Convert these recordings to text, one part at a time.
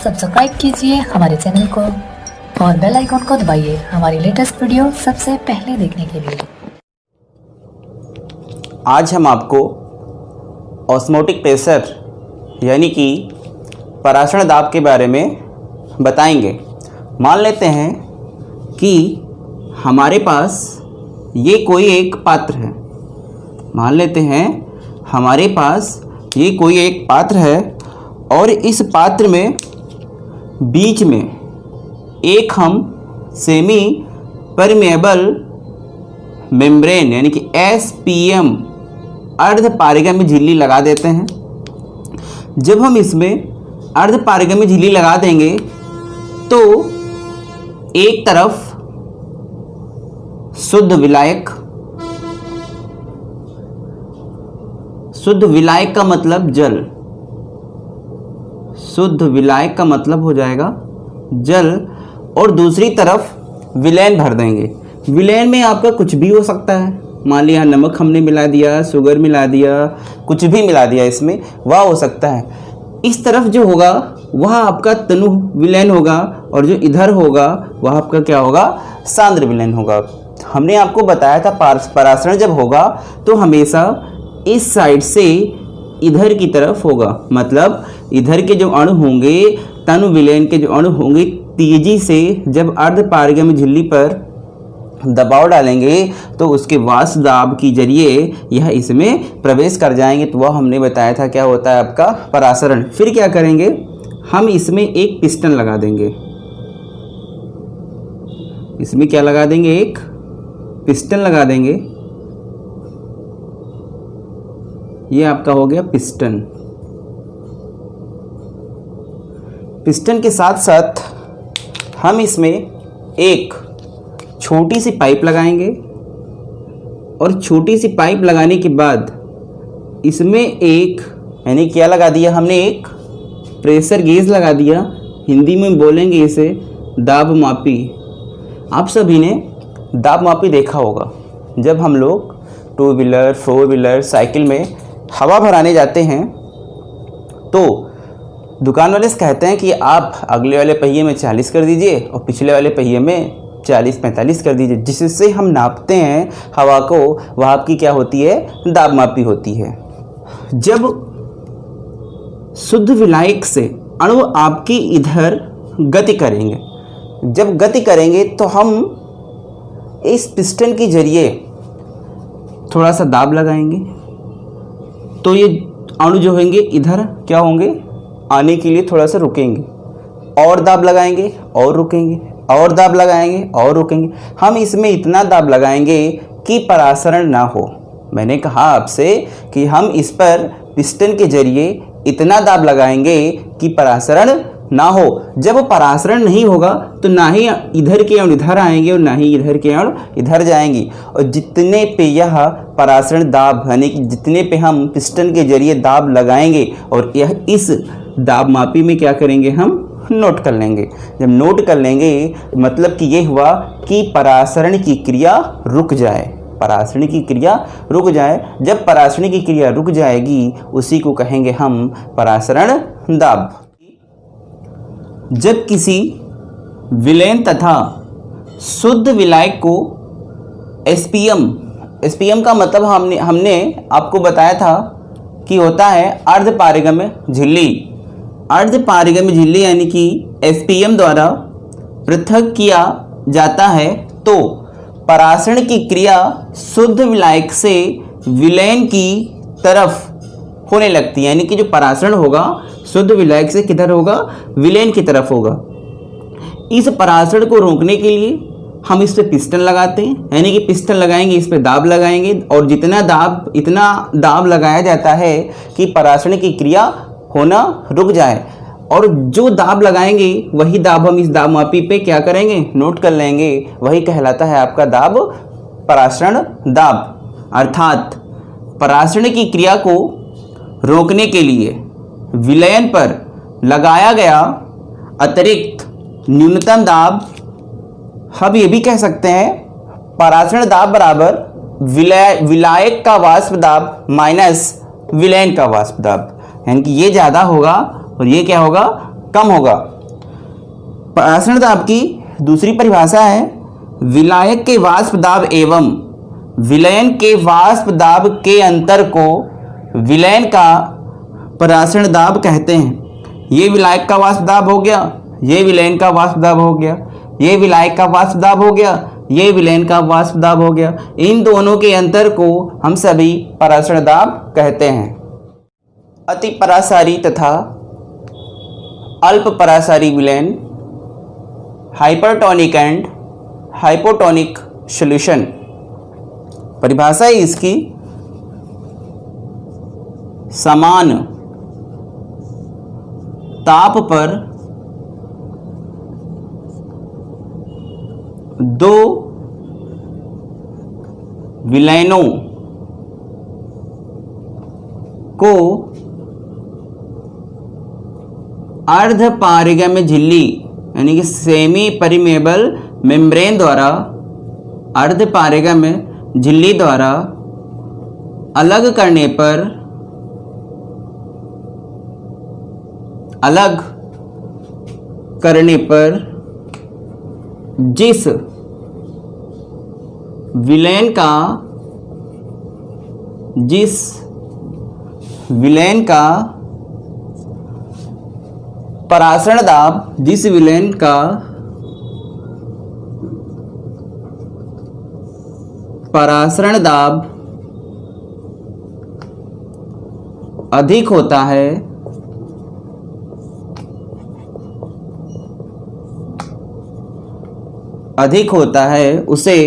Subscribe कीजिए हमारे channel को और बेल आइकन को दबाइए हमारी लेटेस्ट वीडियो सबसे पहले देखने के लिए। आज हम आपको ऑस्मोटिक प्रेशर यानी कि पराशरण दाब के बारे में बताएंगे। मान लेते हैं कि हमारे पास ये कोई एक पात्र है। मान लेते हैं हमारे पास ये कोई एक पात्र है और इस पात्र में बीच में एक हम सेमी परमेएबल मेम्ब्रेन यानी कि SPM अर्ध पारगम्य झिल्ली लगा देते हैं। जब हम इसमें अर्ध पारगम्य झिल्ली लगा देंगे तो एक तरफ शुद्ध विलायक का मतलब जल, शुद्ध विलायक का मतलब हो जाएगा जल, और दूसरी तरफ विलयन भर देंगे। विलयन में आपका कुछ भी हो सकता है। मान लिया नमक हमने मिला दिया, शुगर मिला दिया, कुछ भी मिला दिया इसमें, वह हो सकता है। इस तरफ जो होगा वह आपका तनु विलयन होगा और जो इधर होगा वह आपका क्या होगा, सांद्र विलयन होगा। हमने आपको बताया था परासरण जब होगा तो हमेशा इस साइड से इधर की तरफ होगा, मतलब इधर के जो अणु होंगे, तनु विलयन के जो अणु होंगे, तेजी से जब अर्ध पारगम्य झिल्ली पर दबाव डालेंगे तो उसके वाष्प दाब के जरिए यह इसमें प्रवेश कर जाएंगे। तो वह हमने बताया था क्या होता है आपका परासरण। फिर क्या करेंगे, हम इसमें एक पिस्टन लगा देंगे। इसमें क्या लगा देंगे, एक पिस्टन लगा देंगे। ये आपका हो गया पिस्टन। पिस्टन के साथ साथ हम इसमें एक छोटी सी पाइप लगाएंगे और छोटी सी पाइप लगाने के बाद इसमें एक यानी क्या लगा दिया हमने, एक प्रेशर गेज लगा दिया। हिंदी में बोलेंगे इसे दाब मापी। आप सभी ने दाब मापी देखा होगा। जब हम लोग 2 व्हीलर 4 व्हीलर साइकिल में हवा भराने जाते हैं तो दुकान वाले से कहते हैं कि आप अगले वाले पहिए में 40 कर दीजिए और पिछले वाले पहिए में 40-45 कर दीजिए। जिससे हम नापते हैं हवा को, वह आपकी क्या होती है, दाब मापी होती है। जब शुद्ध विलायक से अणु आपकी इधर गति करेंगे, जब गति करेंगे तो हम इस पिस्टन के जरिए थोड़ा सा दाब लगाएंगे तो ये अणु जो होंगे इधर क्या होंगे, आने के लिए थोड़ा सा रुकेंगे, और दाब लगाएंगे और रुकेंगे, और दाब लगाएंगे और रुकेंगे। हम इसमें इतना दाब लगाएंगे कि परासरण ना हो। मैंने कहा आपसे कि हम इस पर पिस्टन के जरिए इतना दाब लगाएंगे कि परासरण ना हो। जब परासरण नहीं होगा तो ना ही इधर के अणु इधर आएंगे और ना ही इधर के अणु इधर जाएंगे। और जितने पे यह परासरण दाब यानी कि जितने पे हम पिस्टन के जरिए दाब लगाएंगे और यह इस दाब मापी में क्या करेंगे, हम नोट कर लेंगे। जब नोट कर लेंगे मतलब कि ये हुआ कि परासरण की क्रिया रुक जाए, परासरण की क्रिया रुक जाए। जब परासरण की क्रिया रुक जाएगी उसी को कहेंगे हम परासरण दाब। जब किसी विलयन तथा शुद्ध विलायक को SPM का मतलब हमने आपको बताया था कि होता है अर्ध पारगम्य झिल्ली। अर्ध पारगम्य झिल्ली यानी कि SPM द्वारा पृथक किया जाता है तो परासरण की क्रिया शुद्ध विलायक से विलयन की तरफ होने लगती है। यानी कि जो परासरण होगा शुद्ध विलायक से किधर होगा, विलयन की तरफ होगा। इस परासरण को रोकने के लिए हम इस पे पिस्टन लगाते हैं, यानी कि पिस्टन लगाएंगे, इस पे दाब लगाएंगे और इतना दाब लगाया जाता है कि परासरण की क्रिया होना रुक जाए। और जो दाब लगाएंगे वही दाब हम इस दाब मापी पे क्या करेंगे, नोट कर लेंगे। वही कहलाता है आपका दाब परासरण दाब। अर्थात परासरण की क्रिया को रोकने के लिए विलयन पर लगाया गया अतिरिक्त न्यूनतम दाब, हम ये भी कह सकते हैं परासरण दाब बराबर विलायक का वाष्प दाब माइनस विलयन का वाष्प दाब, यानी कि ये ज़्यादा होगा और ये क्या होगा, कम होगा। परासरण दाब की दूसरी परिभाषा है विलायक के वाष्प दाब एवं विलयन के वाष्प दाब के अंतर को विलयन का परासरण दाब कहते हैं। ये विलायक का वाष्प दाब हो गया, ये विलयन का वाष्प दाब हो गया, ये विलायक का वाष्प दाब हो गया, ये विलयन का वाष्प दाब हो गया। इन दोनों के अंतर को हम सभी परासरण दाब कहते हैं। अति परासारी तथा अल्प परासारी विलयन, हाइपरटोनिक एंड हाइपोटोनिक सॉल्यूशन। परिभाषा है इसकी समान ताप पर दो विलयनों को अर्ध पारगम्य झिल्ली यानी कि सेमी परमेबल मेम्ब्रेन द्वारा, अर्ध पारगम्य झिल्ली द्वारा अलग करने पर जिस विलयन का परासरण दाब, जिस विलयन का परासरण दाब अधिक होता है उसे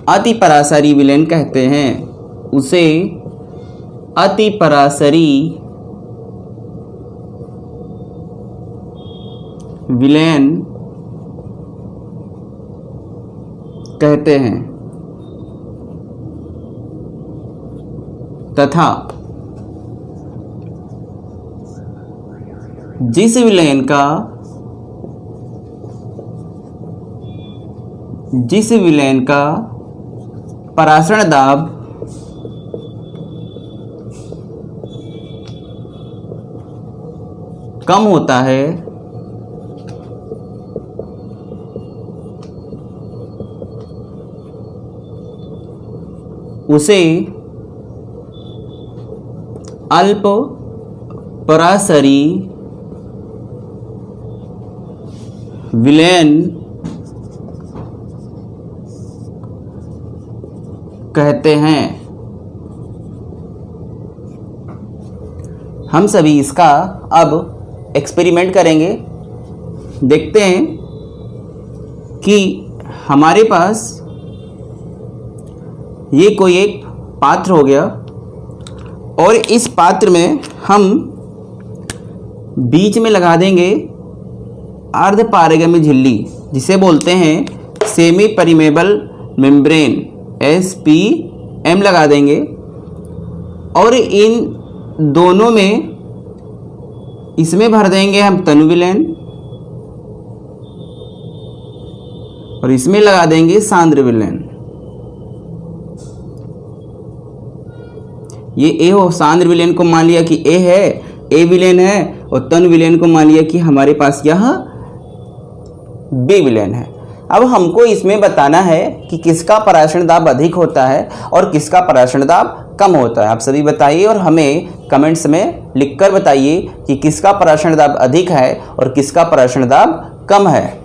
अति परासारी विलयन कहते हैं। उसे अति परासारी विलयन कहते हैं तथा जिस विलयन का परासरण दाब कम होता है उसे अल्प परासरी विलयन कहते हैं। हम सभी इसका अब एक्सपेरिमेंट करेंगे। देखते हैं कि हमारे पास ये कोई एक पात्र हो गया और इस पात्र में हम बीच में लगा देंगे अर्ध पारगम्य झिल्ली, जिसे बोलते हैं सेमी परमेबल मेम्ब्रेन, SPM लगा देंगे। और इन दोनों में इसमें भर देंगे हम तनु विलयन और इसमें लगा देंगे सांद्र विलयन। ये ए हो, सांद्र विलयन को मान लिया कि ए है, ए विलयन है, और तनु विलयन को मान लिया कि हमारे पास यह बी विलयन है। अब हमको इसमें बताना है कि किसका परासरण दाब अधिक होता है और किसका परासरण दाब कम होता है। आप सभी बताइए और हमें कमेंट्स में लिखकर बताइए कि किसका परासरण दाब अधिक है और किसका परासरण दाब कम है।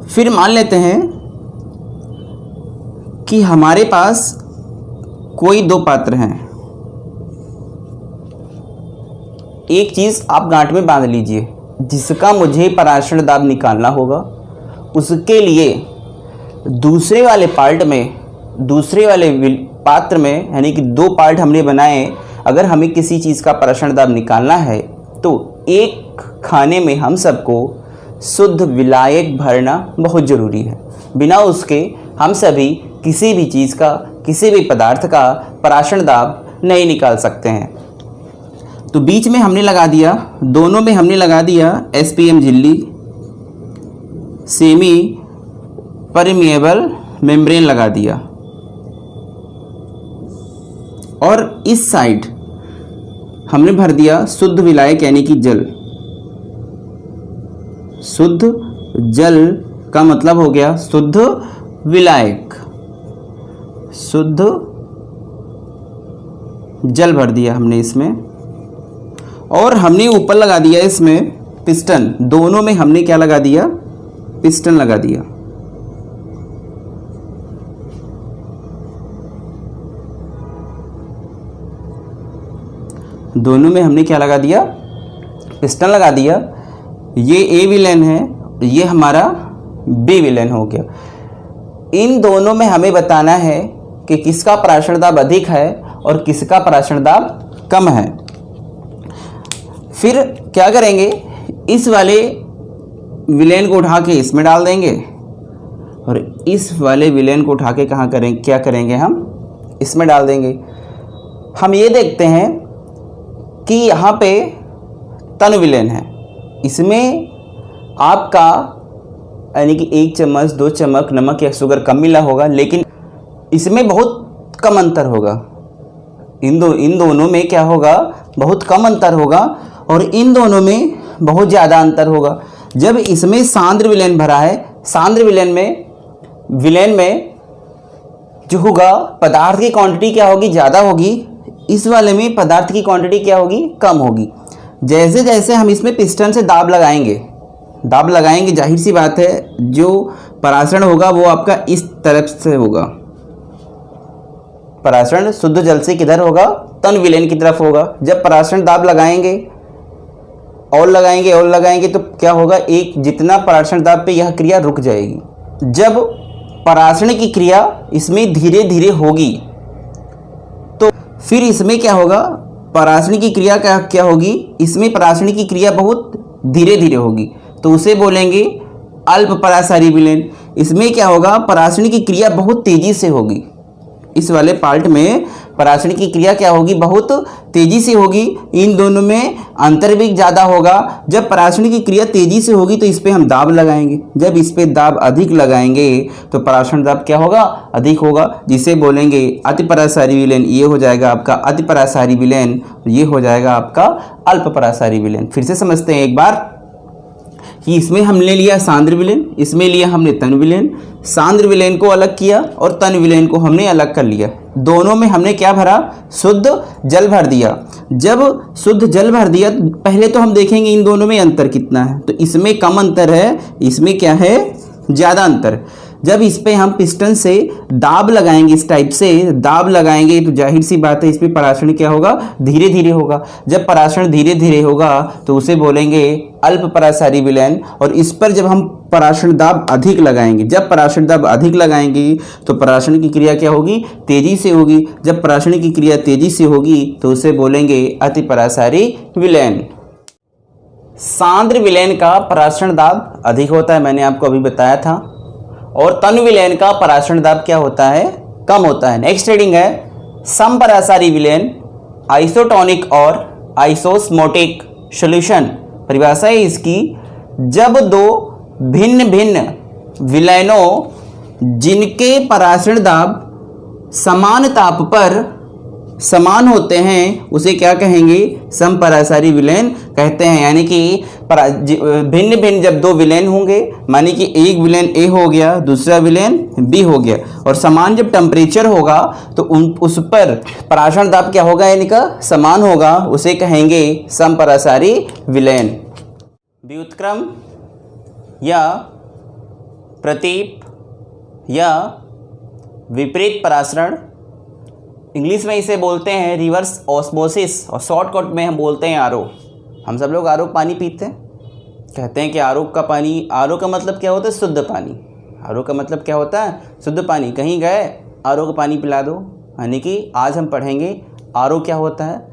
फिर मान लेते हैं कि हमारे पास कोई दो पात्र हैं। एक चीज़ आप गांठ में बांध लीजिए, जिसका मुझे परासरण दाब निकालना होगा। उसके लिए दूसरे वाले पात्र में, यानी कि दो पार्ट हमने बनाए, अगर हमें किसी चीज़ का परासरण दाब निकालना है तो एक खाने में हम सबको शुद्ध विलायक भरना बहुत ज़रूरी है। बिना उसके हम सभी किसी भी चीज़ का, किसी भी पदार्थ का परासरण दाब नहीं निकाल सकते हैं। तो बीच में हमने लगा दिया, दोनों में हमने लगा दिया SPM झिल्ली, सेमी परमेबल मेम्ब्रेन लगा दिया। और इस साइड हमने भर दिया शुद्ध विलायक यानी कि जल। शुद्ध जल का मतलब हो गया शुद्ध विलायक, शुद्ध जल भर दिया हमने इसमें। और हमने ऊपर लगा दिया इसमें पिस्टन, दोनों में हमने क्या लगा दिया, पिस्टन लगा दिया। दोनों में हमने क्या लगा दिया, पिस्टन लगा दिया। ये ए विलेन है, ये हमारा बी विलेन हो गया। इन दोनों में हमें बताना है कि किसका पराशर दाब अधिक है और किसका पराशर दाब कम है। फिर क्या करेंगे, इस वाले विलेन को उठा के इसमें डाल देंगे और इस वाले विलेन को उठा के कहाँ करेंगे, क्या करेंगे, हम इसमें डाल देंगे। हम ये देखते हैं कि यहाँ पे तन विलेन है, इसमें आपका यानी कि 1 चम्मच 2 चम्मच नमक या शुगर कम मिला होगा, लेकिन इसमें बहुत कम अंतर होगा। इन दोनों में क्या होगा, बहुत कम अंतर होगा और इन दोनों में बहुत ज़्यादा अंतर होगा। जब इसमें सांद्र विलेन भरा है, सांद्र विलेन में जो होगा पदार्थ की क्वांटिटी क्या होगी, ज़्यादा होगी। इस वाले में पदार्थ की क्वांटिटी क्या होगी, कम होगी। जैसे जैसे हम इसमें पिस्टन से दाब लगाएंगे, जाहिर सी बात है जो परासरण होगा वो आपका इस तरफ से होगा। परासरण शुद्ध जल से किधर होगा, तन विलेन की तरफ होगा। जब परासरण दाब लगाएंगे तो क्या होगा, एक जितना परासरण दाब पे यह क्रिया रुक जाएगी। जब परासरण की क्रिया इसमें धीरे धीरे होगी तो फिर इसमें क्या होगा, परासरण की क्रिया क्या होगी, इसमें परासरण की क्रिया बहुत धीरे धीरे होगी तो उसे बोलेंगे अल्प परासारी विलेन। इसमें क्या होगा, परासरण की क्रिया बहुत तेजी से होगी। इस वाले पार्ट में परासरण की क्रिया क्या होगी, बहुत तेजी से होगी। इन दोनों में अंतर भी ज़्यादा होगा। जब परासरण की क्रिया तेजी से होगी तो इस पर हम दाब लगाएंगे। जब इस पर दाब अधिक लगाएंगे तो परासरण दाब क्या होगा, अधिक होगा, जिसे बोलेंगे अति परासारी विलेन। ये हो जाएगा आपका अति परासारी विलेन, ये हो जाएगा आपका अल्प परासारी विलेन। फिर से समझते हैं एक बार कि इसमें हमने लिया सांद्र विलेन, इसमें लिया हमने तन विलेन। सांद्र विलेन को अलग किया और तन विलेन को हमने अलग कर लिया। दोनों में हमने क्या भरा, शुद्ध जल भर दिया। जब शुद्ध जल भर दिया पहले तो हम देखेंगे इन दोनों में अंतर कितना है। तो इसमें कम अंतर है, इसमें क्या है, ज़्यादा अंतर। जब इस पे हम पिस्टन से दाब लगाएंगे, इस टाइप से दाब लगाएंगे तो जाहिर सी बात है इस पर परासरण क्या होगा, धीरे धीरे होगा। जब परासरण धीरे धीरे होगा तो उसे बोलेंगे अल्प परासारी विलेन। और इस पर जब हम परासरण दाब अधिक लगाएंगे, जब परासरण दाब अधिक लगाएंगे तो परासरण की क्रिया क्या होगी, तेजी से होगी। जब परासरण की क्रिया तेजी से होगी तो उसे बोलेंगे अति परासारी विलेन। सांद्र विलेन का परासरण दाब अधिक होता है, मैंने आपको अभी बताया था। और तन विलेन का परासरण दाब क्या होता है, कम होता है। नेक्स्ट रीडिंग है समपरासारी विलेन, आइसोटोनिक और आइसोस्मोटिक सॉल्यूशन। परिभाषा है इसकी, जब दो भिन्न भिन्न विलयनों जिनके परासरण दाब समान ताप पर समान होते हैं उसे क्या कहेंगे, समपरासारी विलेन कहते हैं। यानी कि भिन्न भिन्न जब दो विलेन होंगे, मानी कि एक विलेन ए हो गया, दूसरा विलेन बी हो गया, और समान जब टेम्परेचर होगा तो उस पर परासरण दाब क्या होगा, यानी का समान होगा, उसे कहेंगे समपरासारी विलेन। व्युत्क्रम या प्रतीप या विपरीत परासरण, इंग्लिश में इसे बोलते हैं रिवर्स ऑस्मोसिस, और शॉर्टकट में हम बोलते हैं आरओ। हम सब लोग आरओ पानी पीते हैं, कहते हैं कि आरओ का पानी, आरओ का मतलब क्या होता है, शुद्ध पानी। आरओ का मतलब क्या होता है, शुद्ध पानी। कहीं गए आरओ का पानी पिला दो, यानी कि आज हम पढ़ेंगे आरओ क्या होता है,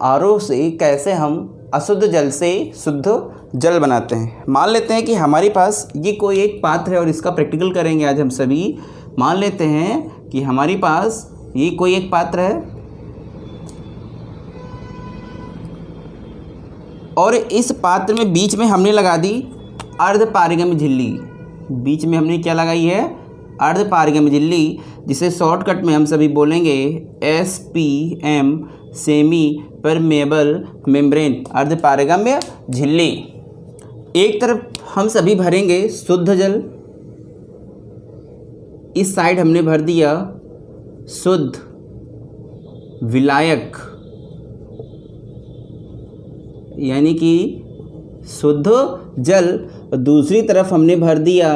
आरओ से कैसे हम अशुद्ध जल से शुद्ध जल बनाते हैं। मान लेते हैं कि हमारे पास ये कोई एक पात्र है और इसका प्रैक्टिकल करेंगे आज हम सभी। मान लेते हैं कि हमारे पास ये कोई एक पात्र है और इस पात्र में बीच में हमने लगा दी अर्ध पारगम्य झिल्ली। बीच में हमने क्या लगाई है, अर्ध पारगम्य झिल्ली, जिसे शॉर्टकट में हम सभी बोलेंगे SPM, जिसे शॉर्टकट में हम सभी बोलेंगे SPM, सेमी परमेबल मेम्ब्रेन, अर्ध पारगम्य झिल्ली। एक तरफ हम सभी भरेंगे शुद्ध जल, इस साइड हमने भर दिया शुद्ध विलायक, यानी कि शुद्ध जल, और दूसरी तरफ हमने भर दिया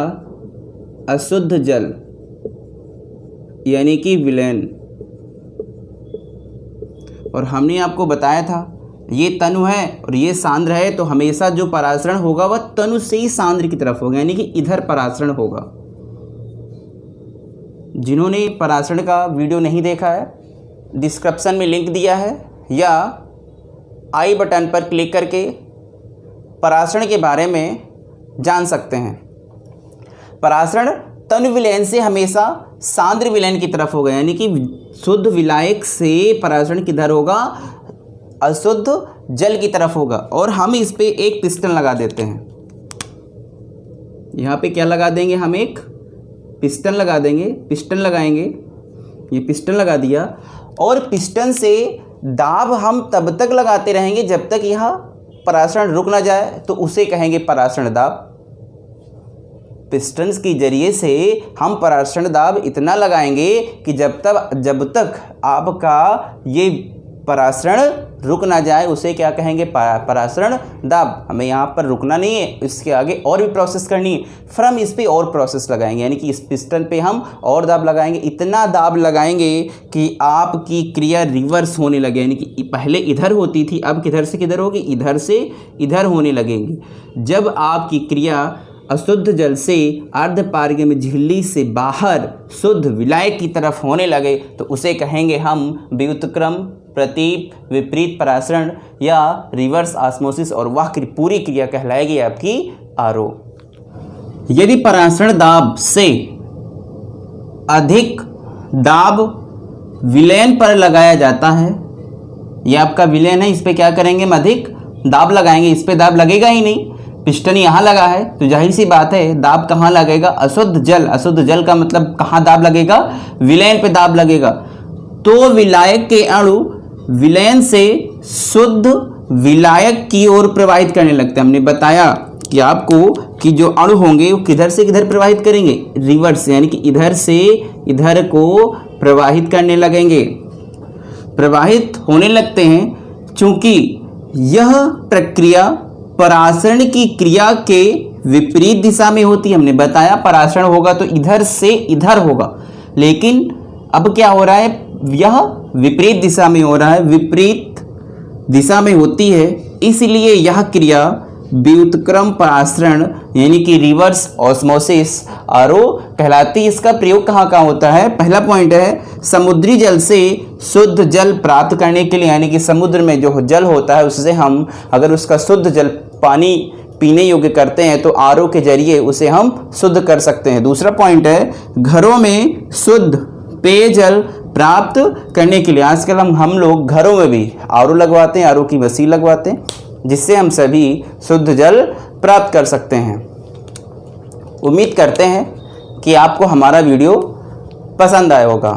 अशुद्ध जल, यानी कि विलयन। और हमने आपको बताया था ये तनु है और ये सांद्र है, तो हमेशा जो परासरण होगा वह तनु से ही सांद्र की तरफ होगा, यानी कि इधर परासरण होगा। जिन्होंने परासरण का वीडियो नहीं देखा है, डिस्क्रिप्शन में लिंक दिया है, या आई बटन पर क्लिक करके परासरण के बारे में जान सकते हैं। परासरण तनु विलयन से हमेशा सांद्र विलयन की तरफ होगा, यानी कि शुद्ध विलायक से परासरण किधर होगा, अशुद्ध जल की तरफ होगा। और हम इस पे एक पिस्टन लगा देते हैं, यहाँ पे क्या लगा देंगे, हम एक पिस्टन लगा देंगे, पिस्टन लगाएंगे, ये पिस्टन लगा दिया, और पिस्टन से दाब हम तब तक लगाते रहेंगे जब तक यह परासरण रुक ना जाए, तो उसे कहेंगे परासरण दाब। पिस्टन्स के जरिए से हम परासरण दाब इतना लगाएंगे कि जब तक आपका ये परासरण रुक ना जाए, उसे क्या कहेंगे, परासरण दाब। हमें यहाँ पर रुकना नहीं है, इसके आगे और भी प्रोसेस करनी है, फिर हम इस पे और प्रोसेस लगाएंगे, यानी कि इस पिस्टन पे हम और दाब लगाएंगे, इतना दाब लगाएंगे कि आपकी क्रिया रिवर्स होने लगे, यानी कि पहले इधर होती थी, अब किधर से किधर होगी, इधर से इधर होने लगेंगी। जब आपकी क्रिया अशुद्ध जल से अर्ध पारगम्य झिल्ली से बाहर शुद्ध विलायक की तरफ होने लगे, तो उसे कहेंगे हम व्युत्क्रम प्रतीप विपरीत परासरण या रिवर्स ऑस्मोसिस, और वह पूरी क्रिया कहलाएगी आपकी आरओ। यदि परासरण दाब से अधिक दाब विलयन पर लगाया जाता है, यह आपका विलयन है, इस पे क्या करेंगे, हम अधिक दाब लगाएंगे, इस पे दाब लगेगा ही नहीं, पिस्टन यहाँ लगा है, तो जाहिर सी बात है दाब कहाँ लगेगा, अशुद्ध जल। अशुद्ध जल का मतलब कहाँ दाब लगेगा, विलयन पे दाब लगेगा। तो विलायक के अणु विलयन से शुद्ध विलायक की ओर प्रवाहित करने लगते हैं। हमने बताया कि आपको कि जो अणु होंगे वो किधर से किधर प्रवाहित करेंगे, रिवर्स, यानी कि इधर से इधर को प्रवाहित करने लगेंगे, प्रवाहित होने लगते हैं। चूंकि यह प्रक्रिया परासरण की क्रिया के विपरीत दिशा में होती है, हमने बताया परासरण होगा तो इधर से इधर होगा, लेकिन अब क्या हो रहा है, यह विपरीत दिशा में हो रहा है, विपरीत दिशा में होती है, इसलिए यह क्रिया व्युत्क्रम परासरण यानी कि रिवर्स ऑस्मोसिस आरओ कहलाती है। इसका प्रयोग कहाँ कहाँ होता है, पहला पॉइंट है समुद्री जल से शुद्ध जल प्राप्त करने के लिए, यानी कि समुद्र में जो जल होता है उससे हम अगर उसका शुद्ध जल पानी पीने योग्य करते हैं तो आरओ के जरिए उसे हम शुद्ध कर सकते हैं। दूसरा पॉइंट है घरों में शुद्ध पेयजल प्राप्त करने के लिए आजकल हम लोग घरों में भी आरओ लगवाते हैं, आरओ की मशीन लगवाते हैं, जिससे हम सभी शुद्ध जल प्राप्त कर सकते हैं। उम्मीद करते हैं कि आपको हमारा वीडियो पसंद आया होगा।